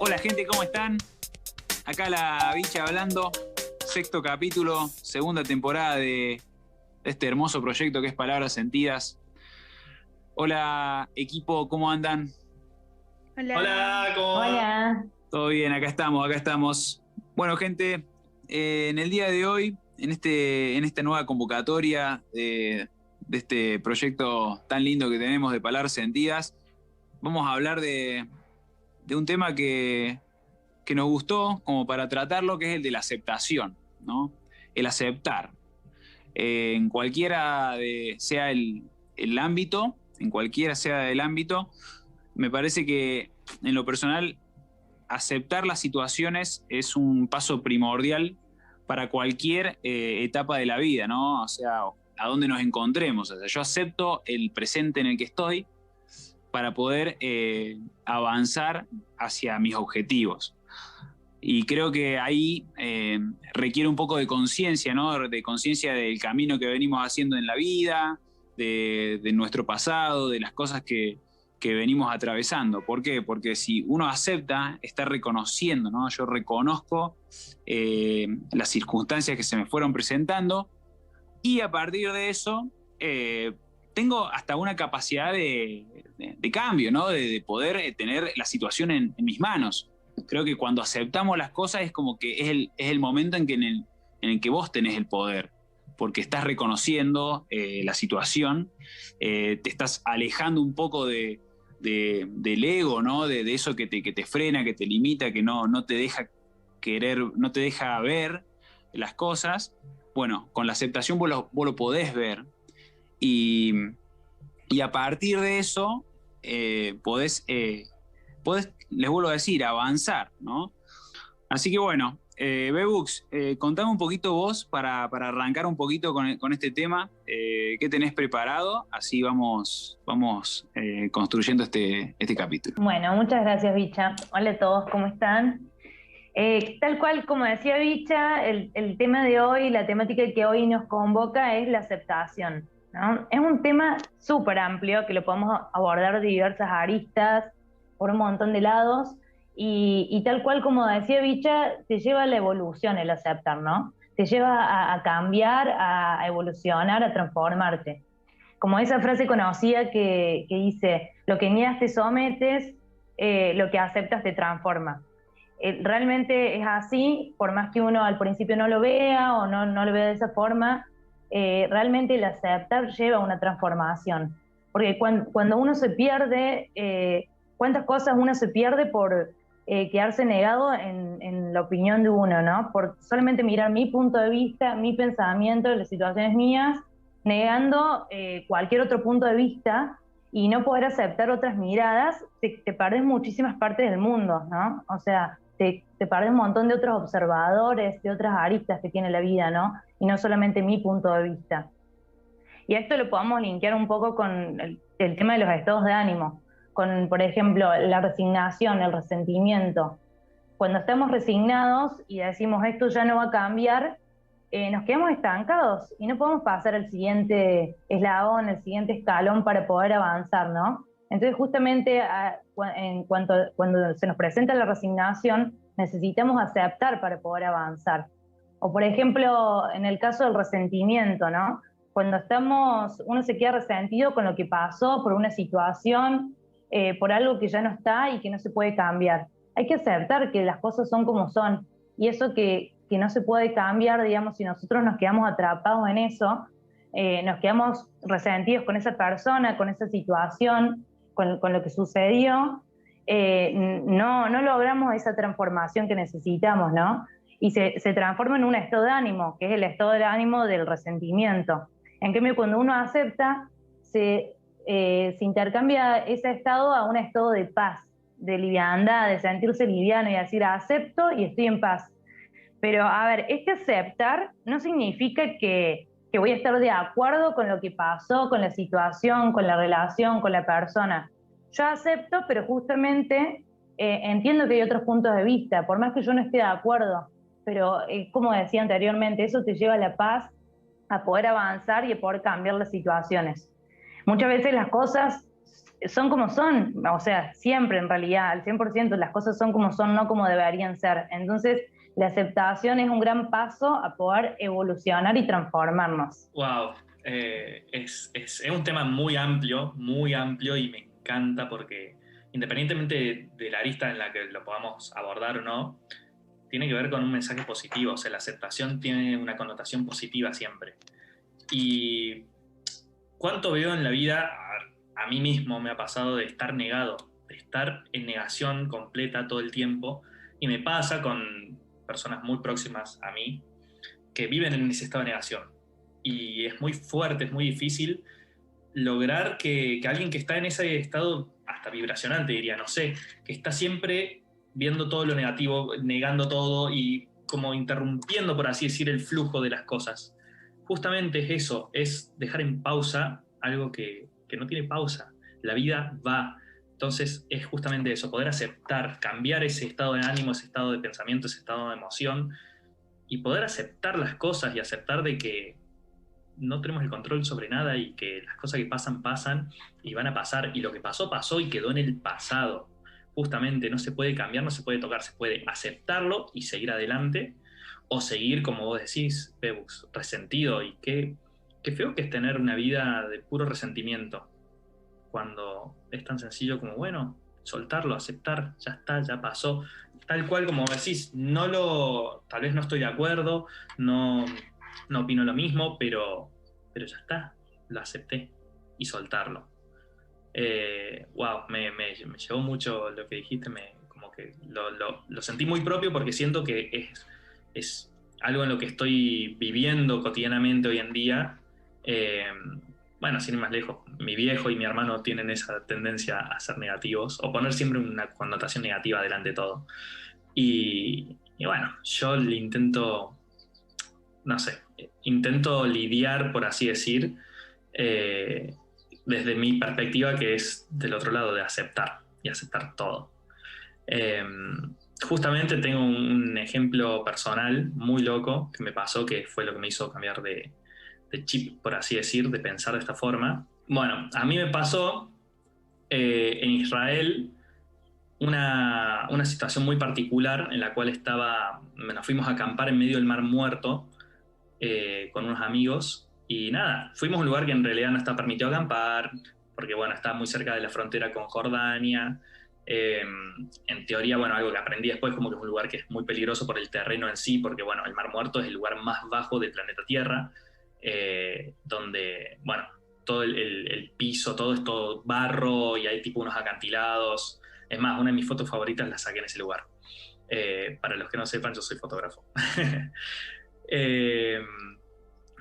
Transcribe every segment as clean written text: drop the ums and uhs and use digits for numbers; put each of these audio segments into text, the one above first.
Hola gente, ¿cómo están? Acá la Bicha hablando, sexto capítulo, segunda temporada de este hermoso proyecto que es Palabras Sentidas. Hola equipo, ¿cómo andan? Hola. Hola, ¿cómo va? Hola. Todo bien, acá estamos. Bueno gente, en el día de hoy, en esta nueva convocatoria de este proyecto tan lindo que tenemos de Palabras Sentidas, vamos a hablar de un tema que nos gustó como para tratarlo, que es el de la aceptación, ¿no? El aceptar. En cualquiera sea el ámbito, en cualquiera sea el ámbito, me parece que en lo personal aceptar las situaciones es un paso primordial para cualquier etapa de la vida, ¿no? O sea, a dónde nos encontremos. O sea, yo acepto el presente en el que estoy para poder avanzar hacia mis objetivos. Y creo que ahí requiere un poco de conciencia, ¿no? De conciencia del camino que venimos haciendo en la vida, de nuestro pasado, de las cosas que venimos atravesando. ¿Por qué? Porque si uno acepta, está reconociendo, ¿no? Yo reconozco las circunstancias que se me fueron presentando y a partir de eso tengo hasta una capacidad de cambio, ¿no? De poder tener la situación en mis manos. Creo que cuando aceptamos las cosas es como que es el momento en el que vos tenés el poder, porque estás reconociendo la situación, te estás alejando un poco del ego, ¿no? De eso que te frena, que te limita, que no te deja querer, no te deja ver las cosas. Bueno, con la aceptación vos lo podés ver y, y a partir de eso podés, les vuelvo a decir, avanzar, ¿no? Así que bueno, Bebux, contame un poquito vos para arrancar un poquito con este tema. ¿Qué tenés preparado? Así vamos construyendo este capítulo. Bueno, muchas gracias, Bicha. Hola a todos, ¿cómo están? Tal cual, como decía Bicha, el tema de hoy, la temática que hoy nos convoca es la aceptación, ¿no? Es un tema súper amplio que lo podemos abordar de diversas aristas, por un montón de lados, y tal cual, como decía Bicha, te lleva a la evolución el aceptar, ¿no? Te lleva a cambiar, a evolucionar, a transformarte. Como esa frase conocida que dice, lo que niegas te sometes, lo que aceptas te transforma. Realmente es así, por más que uno al principio no lo vea o no lo vea de esa forma, realmente el aceptar lleva a una transformación. Porque cuando uno se pierde, cuántas cosas uno se pierde por quedarse negado en la opinión de uno, ¿no? Por solamente mirar mi punto de vista, mi pensamiento, las situaciones mías, negando cualquier otro punto de vista y no poder aceptar otras miradas, te perdés muchísimas partes del mundo, ¿no? O sea, te perdés un montón de otros observadores, de otras aristas que tiene la vida, ¿no? Y no solamente mi punto de vista. Y a esto lo podemos linkear un poco con el tema de los estados de ánimo, con, por ejemplo, la resignación, el resentimiento. Cuando estamos resignados y decimos esto ya no va a cambiar, nos quedamos estancados y no podemos pasar al siguiente eslabón, al siguiente escalón para poder avanzar, ¿no? Entonces, justamente cuando se nos presenta la resignación, necesitamos aceptar para poder avanzar. O, por ejemplo, en el caso del resentimiento, ¿no? Cuando uno se queda resentido con lo que pasó, por una situación, por algo que ya no está y que no se puede cambiar. Hay que aceptar que las cosas son como son, y eso que no se puede cambiar, digamos, si nosotros nos quedamos atrapados en eso, nos quedamos resentidos con esa persona, con esa situación, con lo que sucedió, no logramos esa transformación que necesitamos, ¿no? Y se transforma en un estado de ánimo, que es el estado de ánimo del resentimiento. En cambio, cuando uno acepta, se intercambia ese estado a un estado de paz, de liviandad, de sentirse liviano y decir acepto y estoy en paz. Pero a ver, este aceptar no significa que voy a estar de acuerdo con lo que pasó, con la situación, con la relación, con la persona. Yo acepto, pero justamente entiendo que hay otros puntos de vista, por más que yo no esté de acuerdo. Pero como decía anteriormente, eso te lleva a la paz, a poder avanzar y a poder cambiar las situaciones. Muchas veces las cosas son como son, o sea, siempre en realidad, al 100% las cosas son como son, no como deberían ser. Entonces, la aceptación es un gran paso a poder evolucionar y transformarnos. Wow, es un tema muy amplio y me encanta porque independientemente de la arista en la que lo podamos abordar o no, tiene que ver con un mensaje positivo, o sea, la aceptación tiene una connotación positiva siempre. Y cuánto veo en la vida, a mí mismo me ha pasado de estar negado, de estar en negación completa todo el tiempo, y me pasa con personas muy próximas a mí que viven en ese estado de negación. Y es muy fuerte, es muy difícil lograr que alguien que está en ese estado, hasta vibracional, te diría, no sé, que está siempre viendo todo lo negativo, negando todo y como interrumpiendo, por así decir, el flujo de las cosas. Justamente es eso, es dejar en pausa algo que no tiene pausa. La vida va. Entonces es justamente eso, poder aceptar, cambiar ese estado de ánimo, ese estado de pensamiento, ese estado de emoción, y poder aceptar las cosas y aceptar de que no tenemos el control sobre nada y que las cosas que pasan, pasan y van a pasar, y lo que pasó, pasó y quedó en el pasado. Justamente no se puede cambiar, no se puede tocar, se puede aceptarlo y seguir adelante, o seguir, como vos decís, Pebus, resentido. Y qué feo que es tener una vida de puro resentimiento, cuando es tan sencillo como, bueno, soltarlo, aceptar, ya está, ya pasó. Tal cual como decís, tal vez no estoy de acuerdo, no, no opino lo mismo, pero ya está, lo acepté, y soltarlo. Wow, me llevó mucho lo que dijiste, como que lo sentí muy propio, porque siento que es algo en lo que estoy viviendo cotidianamente hoy en día. Bueno, sin ir más lejos, mi viejo y mi hermano tienen esa tendencia a ser negativos, o poner siempre una connotación negativa delante de todo. Y bueno, yo le intento, no sé, intento lidiar, por así decir, eh, desde mi perspectiva, que es del otro lado, de aceptar y aceptar todo. Eh, Justamente tengo un ejemplo personal muy loco que me pasó, que fue lo que me hizo cambiar de chip, por así decir, de pensar de esta forma. Bueno, a mí me pasó en Israel una situación muy particular en la cual nos fuimos a acampar en medio del Mar Muerto con unos amigos, y nada, fuimos a un lugar que en realidad no está permitido acampar, porque bueno, está muy cerca de la frontera con Jordania. En teoría, bueno, algo que aprendí después, como que es un lugar que es muy peligroso por el terreno en sí, porque bueno, el Mar Muerto es el lugar más bajo del planeta Tierra, donde, bueno, todo el piso, todo es todo barro, y hay tipo unos acantilados. Es más, una de mis fotos favoritas la saqué en ese lugar. Para los que no sepan, yo soy fotógrafo. eh,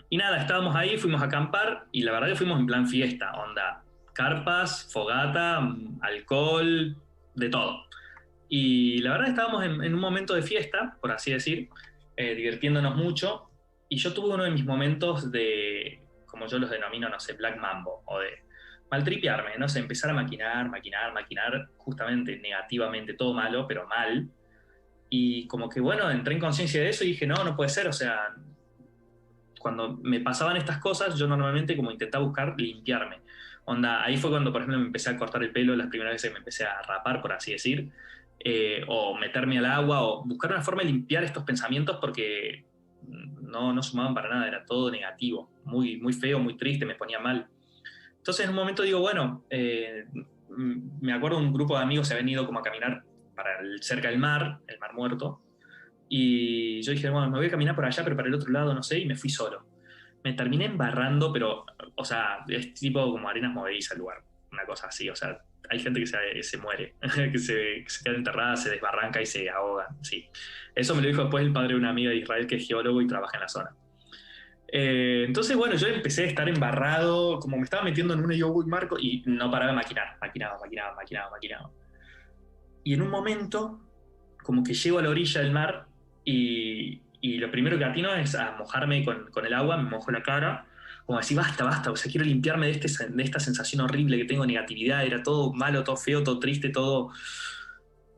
y nada, estábamos ahí, fuimos a acampar, y la verdad que fuimos en plan fiesta, onda, carpas, fogata, alcohol, de todo. Y la verdad estábamos en un momento de fiesta, por así decir, divirtiéndonos mucho, y yo tuve uno de mis momentos de, como yo los denomino, no sé, Black Mambo, o de maltripearme, no sé, empezar a maquinar, justamente negativamente, todo malo, pero mal. Y como que, bueno, entré en conciencia de eso y dije, no, no puede ser, o sea, cuando me pasaban estas cosas, yo normalmente como intentaba buscar limpiarme. Onda, ahí fue cuando, por ejemplo, me empecé a cortar el pelo, las primeras veces que me empecé a rapar, por así decir, o meterme al agua, o buscar una forma de limpiar estos pensamientos, porque no sumaban para nada, era todo negativo, muy, muy feo, muy triste, me ponía mal. Entonces en un momento digo, bueno, me acuerdo un grupo de amigos se habían ido como a caminar cerca del mar, el Mar Muerto, y yo dije, bueno, me voy a caminar por allá, pero para el otro lado, no sé, y me fui solo. Me terminé embarrando, pero, o sea, es tipo como arenas movedizas el lugar, una cosa así, o sea, hay gente que se muere, que se queda enterrada, se desbarranca y se ahoga, sí. Eso me lo dijo después el padre de una amiga de Israel que es geólogo y trabaja en la zona. Entonces, bueno, yo empecé a estar embarrado, como me estaba metiendo en una yo voy marco, y no paraba de maquinaba. Y en un momento, como que llego a la orilla del mar, y lo primero que atino es a mojarme con el agua, me mojo la cara, como decir, basta, o sea, quiero limpiarme de esta sensación horrible que tengo, negatividad, era todo malo, todo feo, todo triste, todo.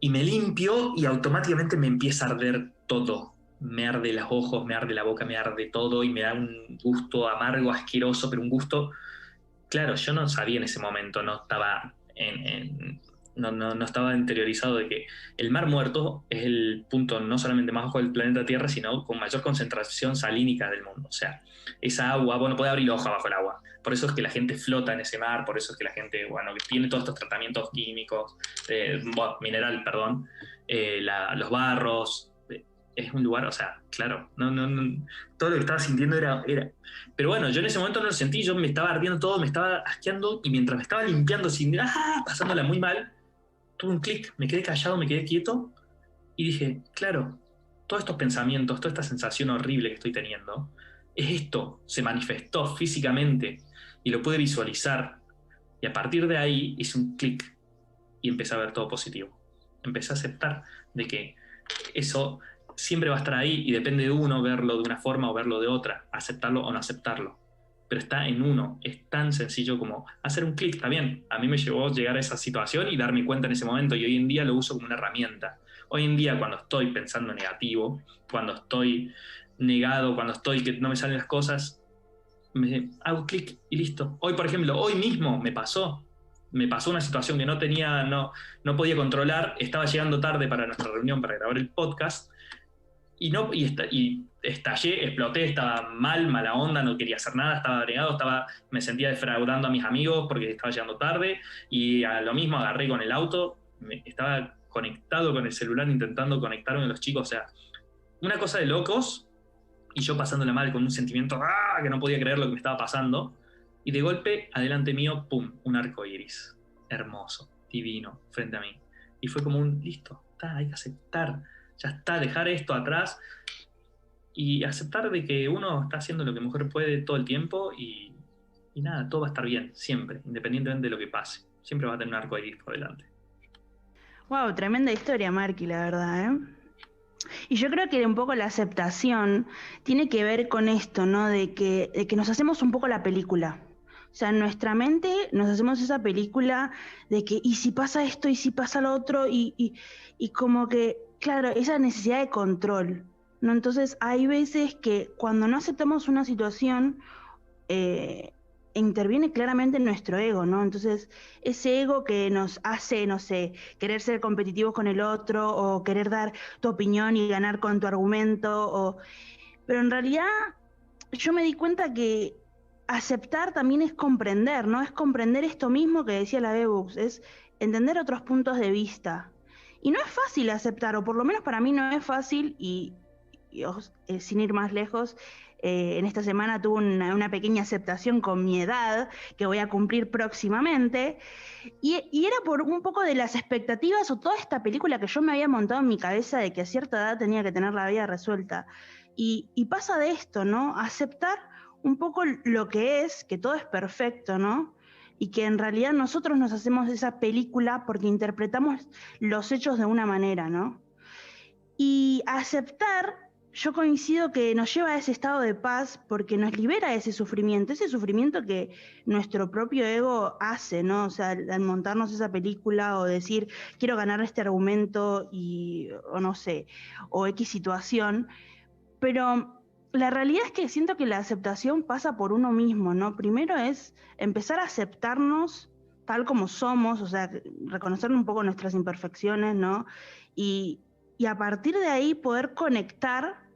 Y me limpio y automáticamente me empieza a arder todo. Me arde los ojos, me arde la boca, me arde todo, y me da un gusto amargo, asqueroso, pero un gusto. Claro, yo no sabía en ese momento, no estaba no estaba interiorizado de que el Mar Muerto es el punto no solamente más bajo del planeta Tierra, sino con mayor concentración salínica del mundo. O sea, esa agua, bueno, puede abrir los ojos bajo el agua. Por eso es que la gente flota en ese mar, por eso es que la gente, bueno, que tiene todos estos tratamientos químicos, mineral, perdón, los barros. Es un lugar, o sea, claro, todo lo que estaba sintiendo era... Pero bueno, yo en ese momento no lo sentí, yo me estaba ardiendo todo, me estaba asqueando, y mientras me estaba limpiando, pasándola muy mal, tuve un clic, me quedé callado, me quedé quieto, y dije, claro, todos estos pensamientos, toda esta sensación horrible que estoy teniendo, es esto, se manifestó físicamente, y lo pude visualizar, y a partir de ahí hice un clic, y empecé a ver todo positivo. Empecé a aceptar de que eso siempre va a estar ahí y depende de uno verlo de una forma o verlo de otra, aceptarlo o no aceptarlo. Pero está en uno, es tan sencillo como hacer un clic, está bien. A mí me llevó llegar a esa situación y darme cuenta en ese momento, y hoy en día lo uso como una herramienta. Hoy en día, cuando estoy pensando negativo, cuando estoy negado, cuando estoy que no me salen las cosas, me hago clic y listo. Hoy, por ejemplo, hoy mismo me pasó una situación que no podía controlar, estaba llegando tarde para nuestra reunión para grabar el podcast, y estallé, exploté, estaba mala onda, no quería hacer nada, estaba agregado, me sentía defraudando a mis amigos porque estaba llegando tarde, y a lo mismo agarré con el auto, estaba conectado con el celular intentando conectarme con los chicos, o sea, una cosa de locos, y yo pasándola mal con un sentimiento que no podía creer lo que me estaba pasando, y de golpe, adelante mío, pum, un arco iris, hermoso, divino, frente a mí, y fue como listo, hay que aceptar, ya está, dejar esto atrás y aceptar de que uno está haciendo lo que mejor puede todo el tiempo, y nada, todo va a estar bien, siempre, independientemente de lo que pase. Siempre va a tener un arco iris por delante. Wow, tremenda historia, Marky, la verdad, ¿eh? Y yo creo que un poco la aceptación tiene que ver con esto, ¿no? De que nos hacemos un poco la película. O sea, en nuestra mente nos hacemos esa película de que, ¿y si pasa esto? ¿Y si pasa lo otro? Y como que, claro, esa necesidad de control, ¿no? Entonces, hay veces que cuando no aceptamos una situación, interviene claramente nuestro ego, ¿no? Entonces, ese ego que nos hace, no sé, querer ser competitivos con el otro, o querer dar tu opinión y ganar con tu argumento, pero en realidad yo me di cuenta que aceptar también es comprender, ¿no? Es comprender esto mismo que decía la Bebux, es entender otros puntos de vista. Y no es fácil aceptar, o por lo menos para mí no es fácil, y sin ir más lejos, en esta semana tuve una pequeña aceptación con mi edad, que voy a cumplir próximamente, y era por un poco de las expectativas o toda esta película que yo me había montado en mi cabeza de que a cierta edad tenía que tener la vida resuelta. Y pasa de esto, ¿no? Aceptar un poco lo que es, que todo es perfecto, ¿no? Y que en realidad nosotros nos hacemos esa película porque interpretamos los hechos de una manera, ¿no? Y aceptar, yo coincido que nos lleva a ese estado de paz porque nos libera de ese sufrimiento que nuestro propio ego hace, ¿no? O sea, al montarnos esa película o decir, quiero ganar este argumento o no sé, o X situación, pero la realidad es que siento que la aceptación pasa por uno mismo, ¿no? Primero es empezar a aceptarnos tal como somos, o sea, reconocer un poco nuestras imperfecciones, ¿no? Y a partir de ahí poder conectar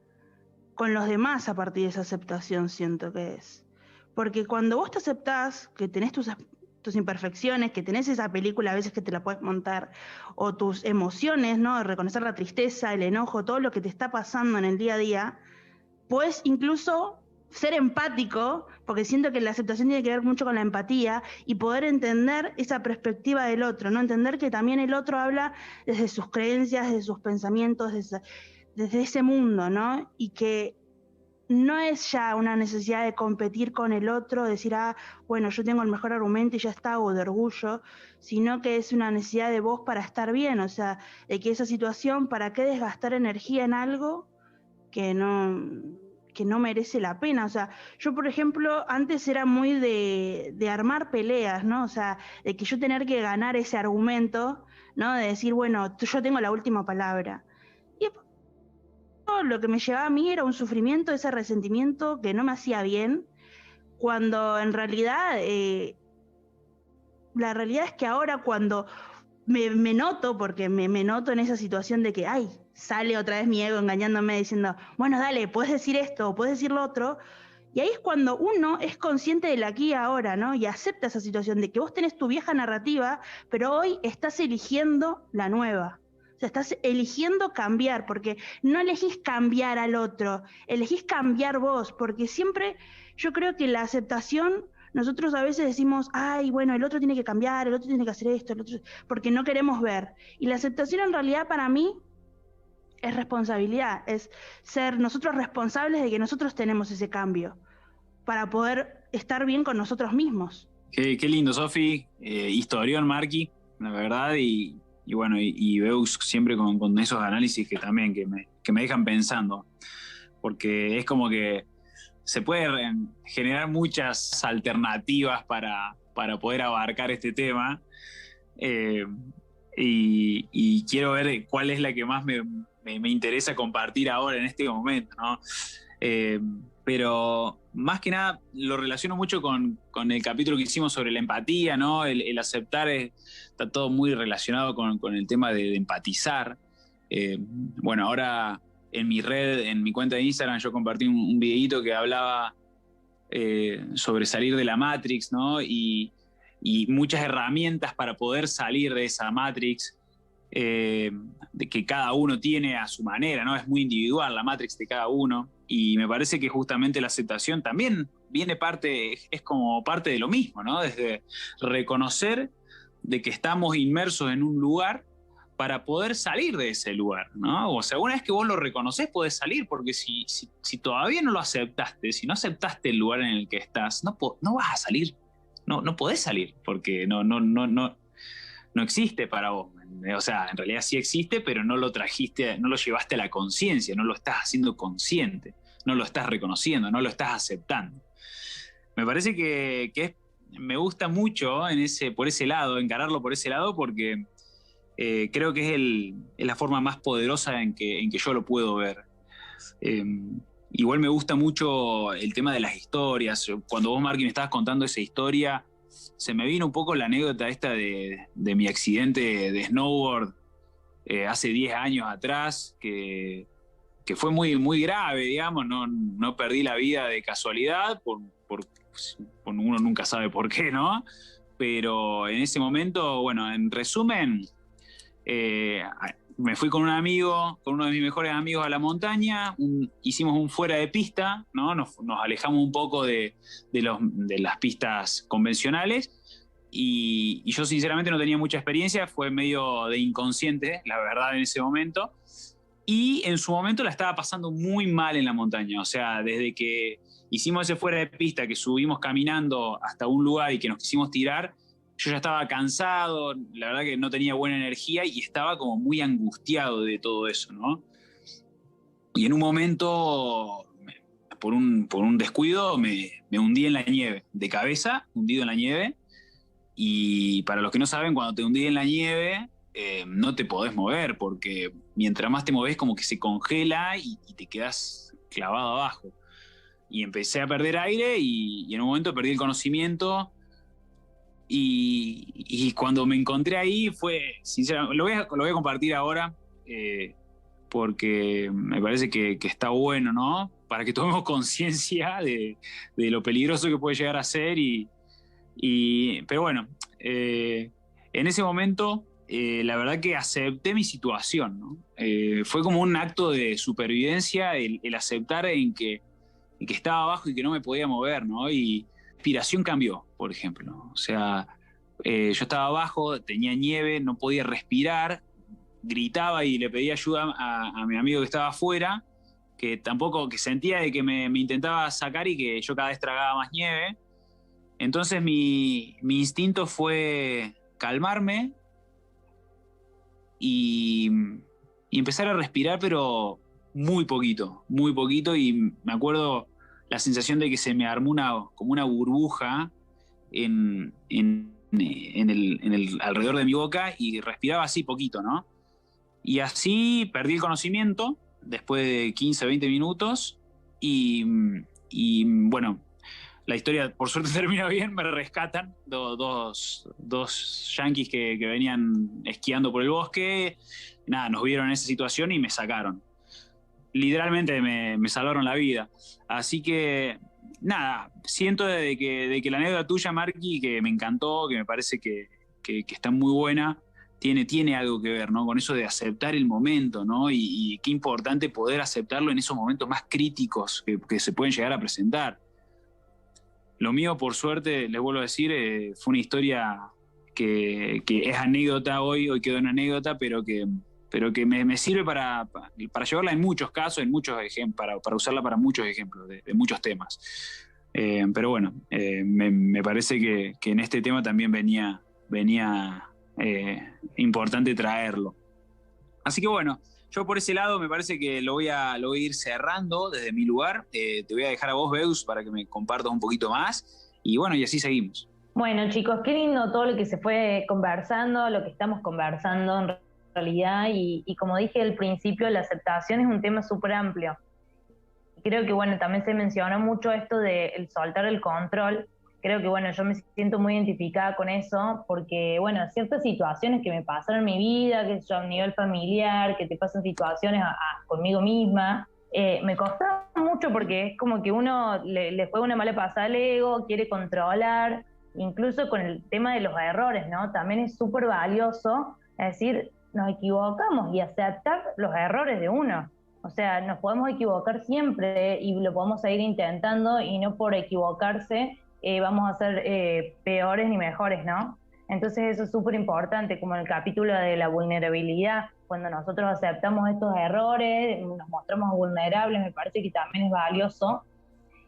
con los demás a partir de esa aceptación, siento que es. Porque cuando vos te aceptás que tenés tus imperfecciones, que tenés esa película a veces que te la puedes montar, o tus emociones, ¿no? Reconocer la tristeza, el enojo, todo lo que te está pasando en el día a día, puedes incluso ser empático, porque siento que la aceptación tiene que ver mucho con la empatía, y poder entender esa perspectiva del otro, ¿no? Entender que también el otro habla desde sus creencias, desde sus pensamientos, desde ese mundo, ¿no? Y que no es ya una necesidad de competir con el otro, decir, bueno, yo tengo el mejor argumento y ya está, o de orgullo, sino que es una necesidad de vos para estar bien, o sea, de que esa situación, ¿para qué desgastar energía en algo que no merece la pena? O sea, yo, por ejemplo, antes era muy de armar peleas, ¿no? O sea, de que yo tener que ganar ese argumento, ¿no? De decir, bueno, yo tengo la última palabra. Y lo que me llevaba a mí era un sufrimiento, ese resentimiento que no me hacía bien, cuando en realidad la realidad es que ahora cuando me noto, porque me noto en esa situación de que, ay, sale otra vez mi ego engañándome diciendo, bueno, dale, puedes decir esto, o puedes decir lo otro. Y ahí es cuando uno es consciente del aquí y ahora, ¿no? Y acepta esa situación de que vos tenés tu vieja narrativa, pero hoy estás eligiendo la nueva. O sea, estás eligiendo cambiar, porque no elegís cambiar al otro, elegís cambiar vos, porque siempre yo creo que la aceptación, nosotros a veces decimos, ay, bueno, el otro tiene que cambiar, el otro tiene que hacer esto, el otro, porque no queremos ver. Y la aceptación en realidad para mí es responsabilidad, es ser nosotros responsables de que nosotros tenemos ese cambio para poder estar bien con nosotros mismos. Qué lindo, Sofi. Historión, Marqui, la verdad. Y bueno, y veo siempre con esos análisis que también que me dejan pensando. Porque es como que se puede generar muchas alternativas para poder abarcar este tema. Y quiero ver cuál es la que más me interesa compartir ahora en este momento, ¿no? Pero más que nada lo relaciono mucho con el capítulo que hicimos sobre la empatía, ¿no? El aceptar está todo muy relacionado con el tema de empatizar. Bueno, ahora en mi red, en mi cuenta de Instagram, yo compartí un videíto que hablaba sobre salir de la Matrix, ¿no? Y muchas herramientas para poder salir de esa Matrix, de que cada uno tiene a su manera, ¿no? Es muy individual la Matrix de cada uno, y me parece que justamente la aceptación también es como parte de lo mismo, ¿no? Desde reconocer de que estamos inmersos en un lugar para poder salir de ese lugar, ¿no? O sea, una vez que vos lo reconoces, podés salir, porque si todavía no lo aceptaste, si no aceptaste el lugar en el que estás, no vas a salir, no podés salir, porque no existe para vos. O sea, en realidad sí existe, pero no lo trajiste, no lo llevaste a la conciencia, no lo estás haciendo consciente, no lo estás reconociendo, no lo estás aceptando. Me parece que me gusta mucho por ese lado, encararlo por ese lado, porque creo que es la forma más poderosa en que yo lo puedo ver. Igual me gusta mucho el tema de las historias. Cuando vos, Marqui, me estabas contando esa historia, se me vino un poco la anécdota esta de mi accidente de snowboard hace 10 años atrás, que fue muy, muy grave, digamos. No perdí la vida de casualidad, uno nunca sabe por qué, ¿no? Pero en ese momento, bueno, en resumen, me fui con un amigo, con uno de mis mejores amigos a la montaña, hicimos un fuera de pista, ¿no? Nos alejamos un poco de las pistas convencionales, y yo sinceramente no tenía mucha experiencia, fue medio de inconsciente, la verdad, en ese momento, y en su momento la estaba pasando muy mal en la montaña. O sea, desde que hicimos ese fuera de pista, que subimos caminando hasta un lugar y que nos quisimos tirar, yo ya estaba cansado, la verdad que no tenía buena energía y estaba como muy angustiado de todo eso, ¿no? Y en un momento, por un descuido, me hundí en la nieve, de cabeza, hundido en la nieve. Y para los que no saben, cuando te hundís en la nieve, no te podés mover, porque mientras más te movés, como que se congela y te quedás clavado abajo. Y empecé a perder aire y en un momento perdí el conocimiento. Y cuando me encontré ahí fue, sinceramente, lo voy a compartir ahora, porque me parece que está bueno, ¿no? Para que tomemos conciencia de lo peligroso que puede llegar a ser. Pero bueno, en ese momento, la verdad que acepté mi situación, ¿no? Fue como un acto de supervivencia el aceptar en que estaba abajo y que no me podía mover, ¿no? Y la respiración cambió, por ejemplo. O sea, yo estaba abajo, tenía nieve, no podía respirar, gritaba y le pedía ayuda a mi amigo que estaba afuera, que sentía de que me intentaba sacar y que yo cada vez tragaba más nieve. Entonces mi instinto fue calmarme y empezar a respirar, pero muy poquito, y me acuerdo la sensación de que se me armó como una burbuja en el alrededor de mi boca, y respiraba así poquito, ¿no? Y así perdí el conocimiento después de 15, 20 minutos y bueno, la historia por suerte termina bien, me rescatan dos yanquis que venían esquiando por el bosque, nada, nos vieron en esa situación y me sacaron. Literalmente me salvaron la vida. Así que, nada, siento de que la anécdota tuya, Marqui, que me encantó, que me parece que está muy buena, tiene algo que ver, ¿no? Con eso de aceptar el momento, ¿no? Y qué importante poder aceptarlo en esos momentos más críticos que se pueden llegar a presentar. Lo mío, por suerte, les vuelvo a decir, fue una historia que es anécdota hoy quedó en anécdota, pero que me sirve para llevarla en muchos casos, en muchos ejemplos, para usarla para muchos ejemplos de muchos temas. Pero bueno, me parece que en este tema también venía importante traerlo. Así que bueno, yo por ese lado me parece que lo voy a ir cerrando desde mi lugar. Te voy a dejar a vos, Beus, para que me compartas un poquito más. Y bueno, y así seguimos. Bueno, chicos, qué lindo todo lo que se fue conversando, lo que estamos conversando en realidad. Y como dije al principio, la aceptación es un tema súper amplio. Creo que, bueno, también se mencionó mucho esto de el soltar el control. Creo que, bueno, yo me siento muy identificada con eso porque, bueno, ciertas situaciones que me pasaron en mi vida, que yo a nivel familiar, que te pasan situaciones conmigo misma, me costó mucho porque es como que uno le juega una mala pasada al ego, quiere controlar, incluso con el tema de los errores, ¿no? También es súper valioso, es decir, nos equivocamos y aceptar los errores de uno. O sea, nos podemos equivocar siempre y lo podemos seguir intentando y no por equivocarse vamos a ser peores ni mejores, ¿no? Entonces eso es súper importante, como en el capítulo de la vulnerabilidad, cuando nosotros aceptamos estos errores, nos mostramos vulnerables, me parece que también es valioso.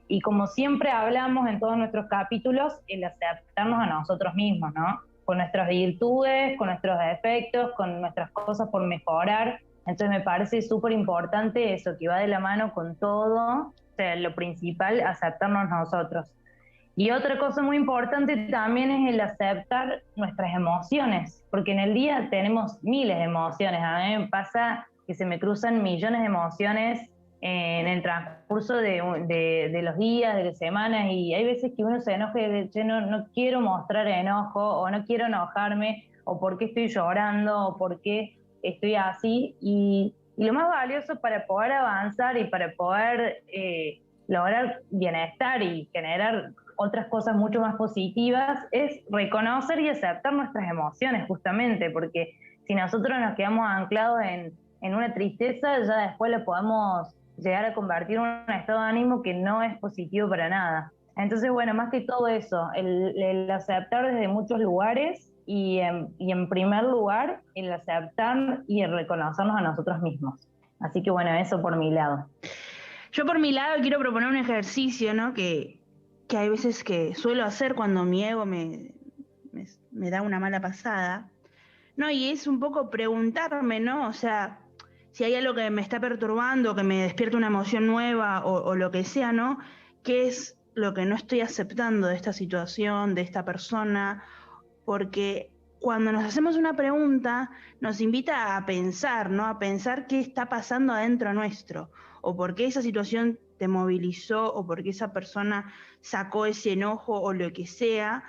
Y como siempre hablamos en todos nuestros capítulos, el aceptarnos a nosotros mismos, ¿no? Con nuestras virtudes, con nuestros defectos, con nuestras cosas por mejorar. Entonces me parece súper importante eso, que va de la mano con todo, o sea, lo principal, aceptarnos nosotros. Y otra cosa muy importante también es el aceptar nuestras emociones, porque en el día tenemos miles de emociones. A mí me pasa que se me cruzan millones de emociones en el transcurso de los días, de las semanas, y hay veces que uno se enoja y dice, no quiero mostrar enojo, o no quiero enojarme, o por qué estoy llorando, o por qué estoy así. Y lo más valioso para poder avanzar y para poder lograr bienestar y generar otras cosas mucho más positivas es reconocer y aceptar nuestras emociones, justamente, porque si nosotros nos quedamos anclados en una tristeza, ya después lo podemos llegar a convertir en un estado de ánimo que no es positivo para nada. Entonces, bueno, más que todo eso, el aceptar desde muchos lugares y en primer lugar, el aceptar y el reconocernos a nosotros mismos. Así que bueno, eso por mi lado. Yo por mi lado quiero proponer un ejercicio, ¿no? Que hay veces que suelo hacer cuando mi ego me da una mala pasada, ¿no? Y es un poco preguntarme, ¿no? O sea, si hay algo que me está perturbando, que me despierta una emoción nueva o lo que sea, ¿no? ¿Qué es lo que no estoy aceptando de esta situación, de esta persona? Porque cuando nos hacemos una pregunta, nos invita a pensar, ¿no? A pensar qué está pasando adentro nuestro, o por qué esa situación te movilizó, o por qué esa persona sacó ese enojo o lo que sea,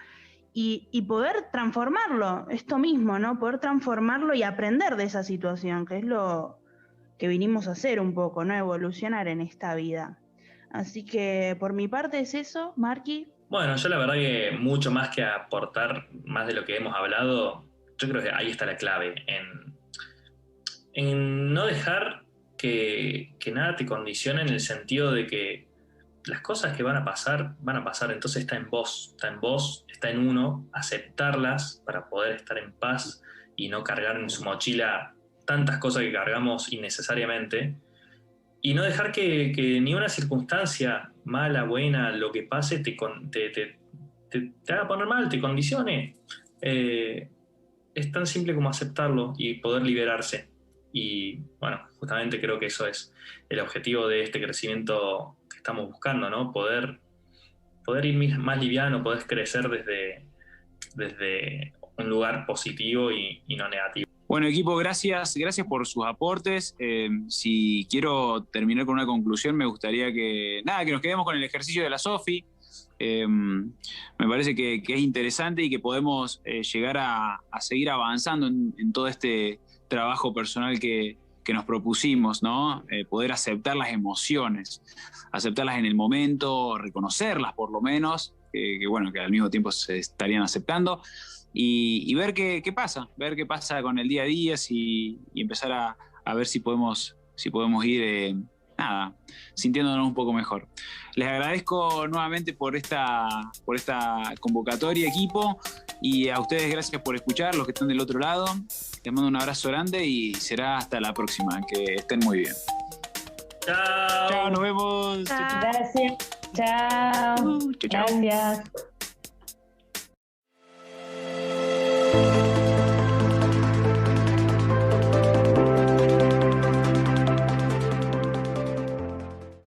y poder transformarlo, esto mismo, ¿no? Poder transformarlo y aprender de esa situación, que es lo que vinimos a hacer un poco, ¿no? Evolucionar en esta vida. Así que por mi parte es eso, Marqui. Bueno, yo la verdad que mucho más que aportar más de lo que hemos hablado, yo creo que ahí está la clave, en no dejar que nada te condicione en el sentido de que las cosas que van a pasar, entonces está en vos, está en uno, aceptarlas para poder estar en paz y no cargar en su mochila tantas cosas que cargamos innecesariamente, y no dejar que ni una circunstancia mala, buena, lo que pase te haga poner mal, te condicione. Es tan simple como aceptarlo y poder liberarse. Y bueno, justamente creo que eso es el objetivo de este crecimiento que estamos buscando, ¿no? Poder ir más liviano, poder crecer desde un lugar positivo y no negativo. Bueno, equipo, gracias por sus aportes. Si quiero terminar con una conclusión, me gustaría que nos quedemos con el ejercicio de la Sofi. Me parece que es interesante y que podemos llegar a seguir avanzando en todo este trabajo personal que nos propusimos, ¿no? Poder aceptar las emociones, aceptarlas en el momento, reconocerlas por lo menos, que al mismo tiempo se estarían aceptando. Y ver qué pasa con el día a día y empezar a ver si podemos ir sintiéndonos un poco mejor. Les agradezco nuevamente por esta convocatoria, equipo, y a ustedes gracias por escuchar, los que están del otro lado. Les mando un abrazo grande y será hasta la próxima. Que estén muy bien. Chao. Chao, nos vemos. Gracias. Chao. Chao. Gracias.